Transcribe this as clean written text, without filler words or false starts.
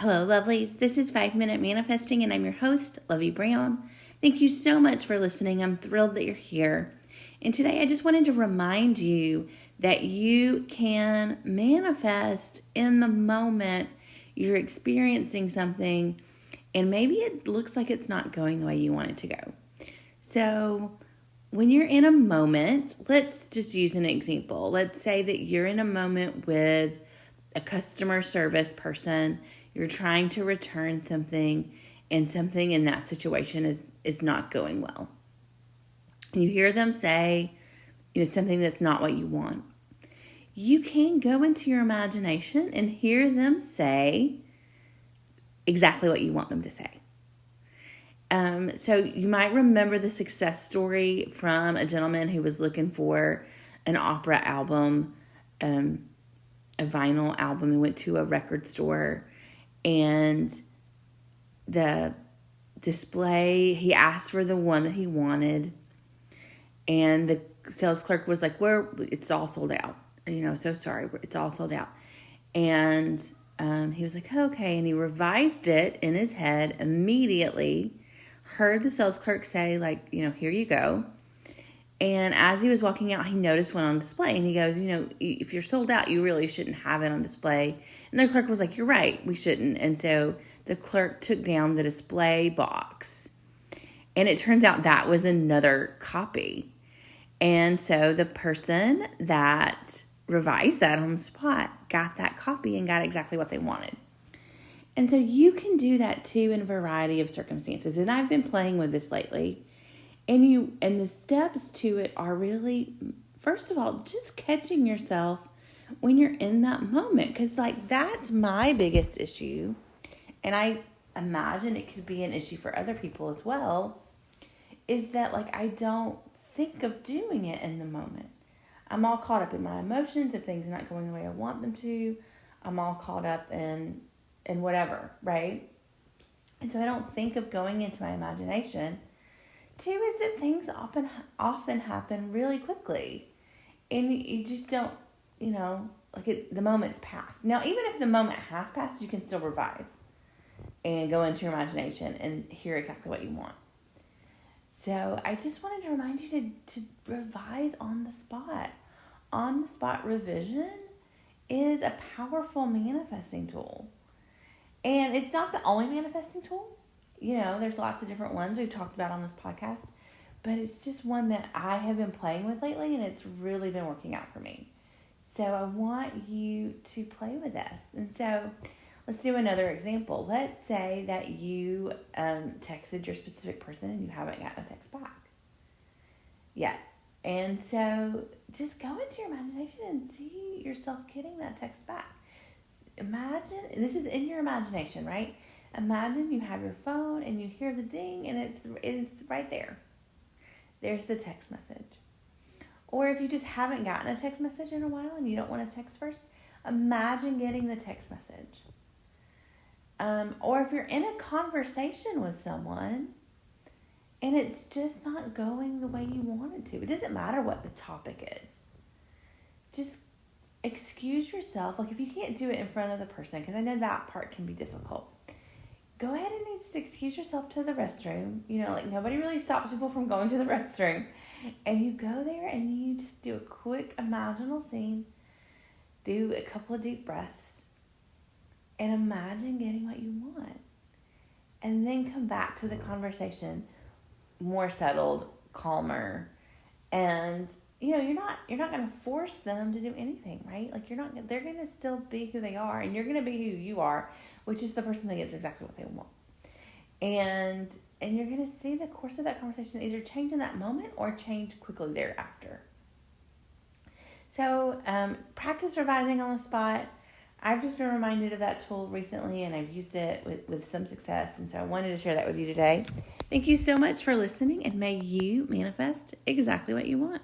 Hello, lovelies. This is 5 Minute Manifesting, and I'm your host, Lovey Brown. Thank you so much for listening. I'm thrilled that you're here. And today I just wanted to remind you that you can manifest in the moment you're experiencing something, and maybe it looks like it's not going the way you want it to go. So when you're in a moment, let's just use an example. Let's say that you're in a moment with a customer service person. You're trying to return something, and something in that situation is not going well. And you hear them say, something that's not what you want. You can go into your imagination and hear them say exactly what you want them to say. So you might remember the success story from a gentleman who was looking for an opera album, a vinyl album. He went to a record store, and the display, he asked for the one that he wanted, and the sales clerk was like, it's all sold out. So sorry, it's all sold out. And he was like, okay. And he revised it in his head immediately, heard the sales clerk say, here you go. And as he was walking out, he noticed one on display, and he goes, if you're sold out, you really shouldn't have it on display. And the clerk was like, you're right, we shouldn't. And so the clerk took down the display box, and it turns out that was another copy. And so the person that revised that on the spot got that copy and got exactly what they wanted. And so you can do that too in a variety of circumstances. And I've been playing with this lately. And the steps to it are really, first of all, just catching yourself when you're in that moment. Because that's my biggest issue. And I imagine it could be an issue for other people as well. Is that I don't think of doing it in the moment. I'm all caught up in my emotions. If things are not going the way I want them to, I'm all caught up in whatever, right? And so I don't think of going into my imagination. Two is that things often happen really quickly, and you just don't, the moment's passed. Now, even if the moment has passed, you can still revise and go into your imagination and hear exactly what you want. So I just wanted to remind you to revise on the spot. On the spot revision is a powerful manifesting tool, and it's not the only manifesting tool. There's lots of different ones we've talked about on this podcast, but it's just one that I have been playing with lately, and it's really been working out for me. So I want you to play with this. And so let's do another example. Let's say that you texted your specific person and you haven't gotten a text back yet. And so just go into your imagination and see yourself getting that text back. Imagine, this is in your imagination, right? Imagine you have your phone and you hear the ding, and it's right there. There's the text message. Or if you just haven't gotten a text message in a while and you don't want to text first, imagine getting the text message. Or if you're in a conversation with someone and it's just not going the way you want it to, it doesn't matter what the topic is. Just excuse yourself. If you can't do it in front of the person, because I know that part can be difficult, go ahead and just excuse yourself to the restroom. Nobody really stops people from going to the restroom. And you go there and you just do a quick imaginal scene. Do a couple of deep breaths. And imagine getting what you want. And then come back to the conversation more settled, calmer. And, you're not going to force them to do anything, right? They're going to still be who they are. And you're going to be who you are, which is the person that gets exactly what they want. And you're going to see the course of that conversation either change in that moment or change quickly thereafter. So practice revising on the spot. I've just been reminded of that tool recently, and I've used it with some success. And so I wanted to share that with you today. Thank you so much for listening, and may you manifest exactly what you want.